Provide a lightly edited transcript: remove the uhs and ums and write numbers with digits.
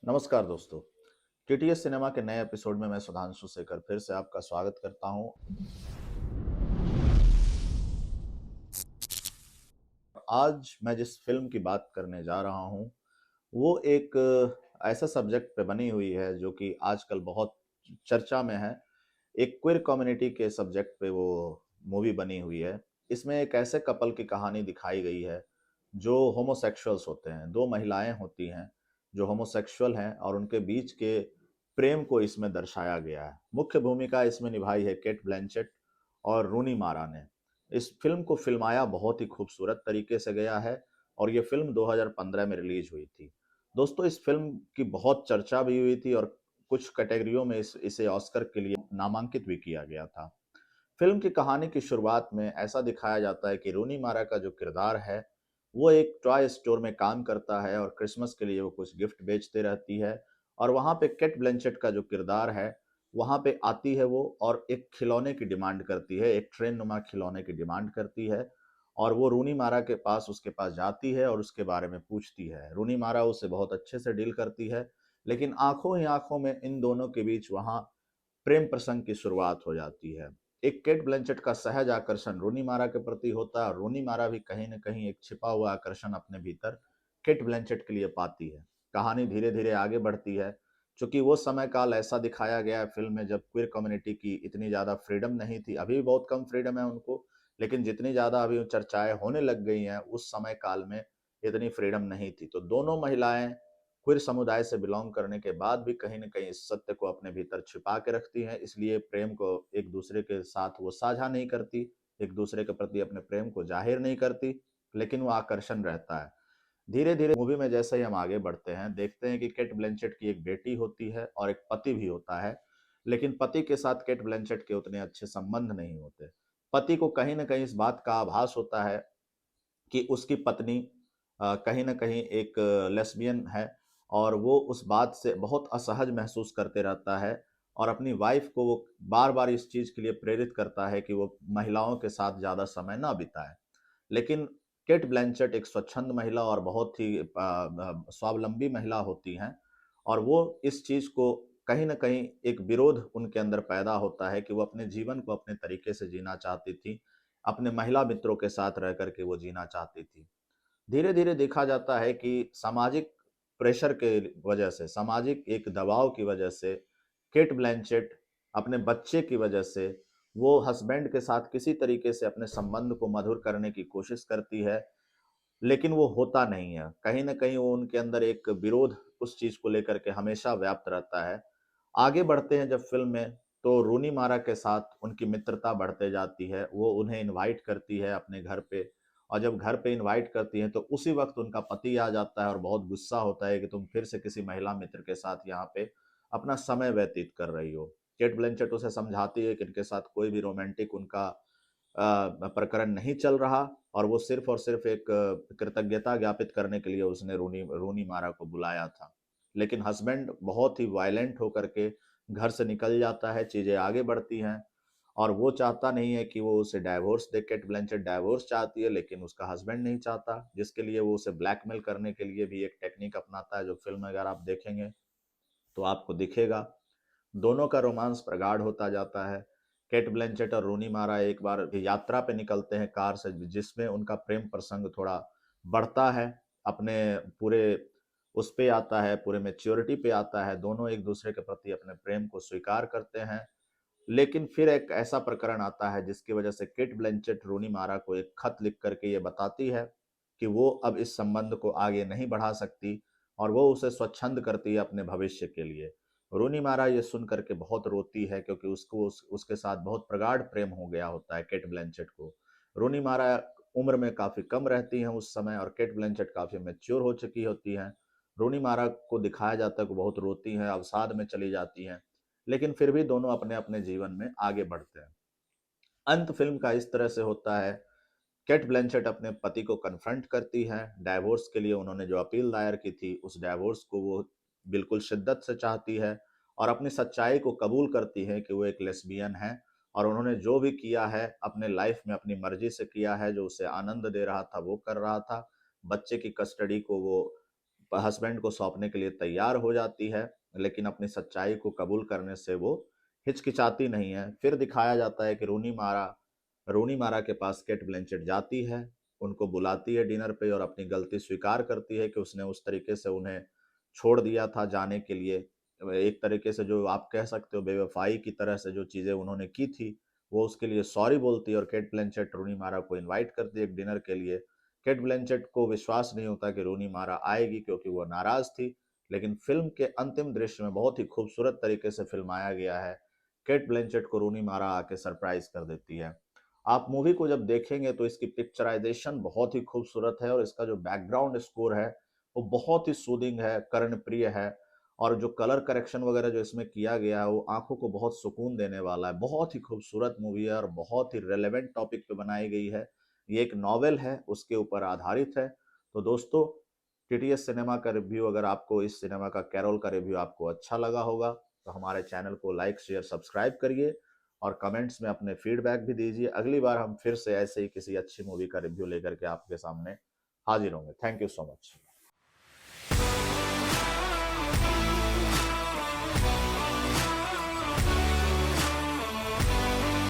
नमस्कार दोस्तों। TTS cinema के नए एपिसोड में मैं सुधांशु शेखर फिर से आपका स्वागत करता हूं। आज मैं जिस फिल्म की बात करने जा रहा हूं वो एक ऐसा सब्जेक्ट पे बनी हुई है जो कि आजकल बहुत चर्चा में है। एक क्वियर कम्युनिटी के सब्जेक्ट पे वो मूवी बनी हुई है। इसमें एक ऐसे कपल की कहानी दिखाई गई है जो होमोसेक्सुअल्स होते हैं। दो महिलाएं होती हैं जो होमोसेक्सुअल हैं और उनके बीच के प्रेम को इसमें दर्शाया गया है। मुख्य भूमिका इसमें निभाई है केट ब्लैंचेट और रूनी मारा ने। इस फिल्म को फिल्माया बहुत ही खूबसूरत तरीके से गया है और ये फिल्म 2015 में रिलीज हुई थी। दोस्तों, इस फिल्म की बहुत चर्चा भी हुई थी और कुछ कैटेगरियों में इसे ऑस्कर के लिए नामांकित भी किया गया था। फिल्म की कहानी की शुरुआत में ऐसा दिखाया जाता है कि रूनी मारा का जो किरदार है वो एक टॉय स्टोर में काम करता है और क्रिसमस के लिए वो कुछ गिफ्ट बेचते रहती है। और वहाँ पे केट ब्लैंचेट का जो किरदार है वहाँ पे आती है वो और एक खिलौने की डिमांड करती है, एक ट्रेन नुमा खिलौने की डिमांड करती है। और वो रूनी मारा के पास उसके पास जाती है और उसके बारे में पूछती है। रूनी मारा उसे बहुत अच्छे से डील करती है, लेकिन आंखों ही आंखों में इन दोनों के बीच वहाँ प्रेम प्रसंग की शुरुआत हो जाती है। एक केट ब्लैंचेट का सहज आकर्षण रोनी मारा के प्रति होता है और रोनी मारा भी कहीं न कहीं एक छिपा हुआ आकर्षण अपने भीतर केट ब्लैंचेट के लिए पाती है। कहानी धीरे-धीरे आगे बढ़ती है। चूँकि वो समय काल ऐसा दिखाया गया है फ़िल्म में जब क्वीर कम्युनिटी की इतनी ज़्यादा फ्रीडम नहीं थी। अभी भी बहुत कम फ्रीडम है उनको, लेकिन जितनी ज़्यादा अभी चर्चाएँ होने लग गई हैं, उस समय काल में इतनी फ्रीडम नहीं थी। तो दोनों महिलाएँ क्विर समुदाय से बिलोंग करने के बाद भी कहीं न कहीं इस सत्य को अपने भीतर छिपा के रखती हैं, इसलिए प्रेम को एक दूसरे के साथ वो साझा नहीं करती, एक दूसरे के प्रति अपने प्रेम को ज़ाहिर नहीं करती, लेकिन वो आकर्षण रहता है। धीरे-धीरे मूवी में जैसे ही हम आगे बढ़ते हैं, देखते हैं कि केट ब्लैंचेट की एक बेटी होती है और एक पति भी होता है, लेकिन पति के साथ केट ब्लैंचेट के उतने अच्छे संबंध नहीं होते। पति को कहीं न कहीं इस बात का आभास होता है कि उसकी पत्नी कहीं न कहीं एक लेस्बियन है और वो उस बात से बहुत असहज महसूस करते रहता है और अपनी वाइफ़ को वो बार-बार इस चीज़ के लिए प्रेरित करता है कि वो महिलाओं के साथ ज़्यादा समय ना बिताए। लेकिन केट ब्लैंचेट एक स्वच्छंद महिला और बहुत ही स्वावलंबी महिला होती हैं और वो इस चीज़ को कहीं न कहीं एक विरोध उनके अंदर पैदा होता है कि वो अपने जीवन को अपने तरीके से जीना चाहती थी, अपने महिला मित्रों के साथ रह कर के वो जीना चाहती थी। धीरे-धीरे देखा जाता है कि सामाजिक प्रेशर के वजह से, सामाजिक एक दबाव की वजह से, केट ब्लैंचेट अपने बच्चे की वजह से, वो हस्बैंड के साथ किसी तरीके से अपने संबंध को मधुर करने की कोशिश करती है, लेकिन वो होता नहीं है। कहीं न कहीं वो उनके अंदर एक विरोध उस चीज़ को लेकर के हमेशा व्याप्त रहता है। आगे बढ़ते हैं जब फ़िल्म में, तो रूनी मारा के साथ उनकी मित्रता बढ़ते जाती है। वो उन्हें इनवाइट करती है अपने घर पे और जब घर पे इनवाइट करती हैं, तो उसी वक़्त उनका पति आ जाता है और बहुत गुस्सा होता है कि तुम फिर से किसी महिला मित्र के साथ यहाँ पे अपना समय व्यतीत कर रही हो। केट ब्लैंचेट उसे समझाती है कि इनके साथ कोई भी रोमांटिक उनका प्रकरण नहीं चल रहा और वो सिर्फ़ और सिर्फ़ एक कृतज्ञता ज्ञापित करने के लिए उसने रूनी रूनी मारा को बुलाया था। लेकिन हस्बैंड बहुत ही वायलेंट होकर के घर से निकल जाता है, चीज़ें आगे बढ़ती हैं और वो चाहता नहीं है कि वो उसे डाइवोर्स दे। केट ब्लैंचेट डाइवोर्स चाहती है, लेकिन उसका हस्बैंड नहीं चाहता, जिसके लिए वो उसे ब्लैकमेल करने के लिए भी एक टेक्नीक अपनाता है, जो फ़िल्म में अगर आप देखेंगे, तो आपको दिखेगा। दोनों का रोमांस प्रगाढ़ होता जाता है। केट ब्लैंचेट और रूनी मारा एक बार यात्रा पे निकलते हैं कार से, जिसमें उनका प्रेम प्रसंग थोड़ा बढ़ता है, अपने पूरे उस पे आता है, पूरे मैच्योरिटी पे आता है। दोनों एक दूसरे के प्रति अपने प्रेम को स्वीकार करते हैं। लेकिन फिर एक ऐसा प्रकरण आता है जिसकी वजह से केट ब्लैंचेट रूनी मारा को एक खत लिख करके ये बताती है कि वो अब इस संबंध को आगे नहीं बढ़ा सकती और वो उसे स्वच्छंद करती है अपने भविष्य के लिए। रूनी मारा ये सुन करके बहुत रोती है क्योंकि उसको उसके साथ बहुत प्रगाढ़ प्रेम हो गया होता है केट ब्लैंचेट को। रूनी मारा उम्र में काफ़ी कम रहती हैं उस समय और केट ब्लैंचेट काफ़ी मैच्योर हो चुकी होती हैं। रूनी मारा को दिखाया जाता है कि बहुत रोती हैं, अवसाद में चली जाती हैं, लेकिन फिर भी दोनों अपने-अपने जीवन में आगे बढ़ते हैं। अंत फ़िल्म का इस तरह से होता है, केट ब्लैंचेट अपने पति को कन्फ्रंट करती हैं, डाइवोर्स के लिए उन्होंने जो अपील दायर की थी, उस डाइवोर्स को वो बिल्कुल शिद्दत से चाहती है और अपनी सच्चाई को कबूल करती है कि वो एक लेस्बियन है और उन्होंने जो भी किया है, अपने लाइफ़ में अपनी मर्ज़ी से किया है, जो उसे आनंद दे रहा था, वो कर रहा था। बच्चे की कस्टडी को वो हस्बैंड को सौंपने के लिए तैयार हो जाती है, लेकिन अपनी सच्चाई को कबूल करने से वो हिचकिचाती नहीं है। फिर दिखाया जाता है कि रूनी मारा के पास केट ब्लैंचेट जाती है, उनको बुलाती है डिनर पे और अपनी गलती स्वीकार करती है कि उसने उस तरीके से उन्हें छोड़ दिया था जाने के लिए। एक तरीके से जो आप कह सकते हो बेवफाई की तरह से जो चीज़ें उन्होंने की थी, वो उसके लिए सॉरी बोलती है और केट ब्लैंचेट रूनी मारा को इनवाइट करती है एक डिनर के लिए। केट ब्लैंचेट को विश्वास नहीं होता कि रूनी मारा आएगी, क्योंकि वो नाराज थी, लेकिन फिल्म के अंतिम दृश्य में बहुत ही खूबसूरत तरीके से फिल्माया गया है। केट ब्लैंचेट को रूनी मारा आके सरप्राइज कर देती है। आप मूवी को जब देखेंगे तो इसकी पिक्चराइजेशन बहुत ही खूबसूरत है और इसका जो बैकग्राउंड स्कोर है वो बहुत ही सूदिंग है, कर्णप्रिय है। और जो कलर करेक्शन वगैरह जो इसमें किया गया है वो आंखों को बहुत सुकून देने वाला है। बहुत ही खूबसूरत मूवी है और बहुत ही रेलेवेंट टॉपिक पे बनाई गई है। ये एक नॉवेल है, उसके ऊपर आधारित है। तो दोस्तों, टीटीएस सिनेमा का रिव्यू, अगर आपको इस सिनेमा का कैरोल का रिव्यू आपको अच्छा लगा होगा तो हमारे चैनल को लाइक शेयर सब्सक्राइब करिए और कमेंट्स में अपने फीडबैक भी दीजिए। अगली बार हम फिर से ऐसे ही किसी अच्छी मूवी का रिव्यू लेकर के आपके सामने हाजिर होंगे। Thank you so much.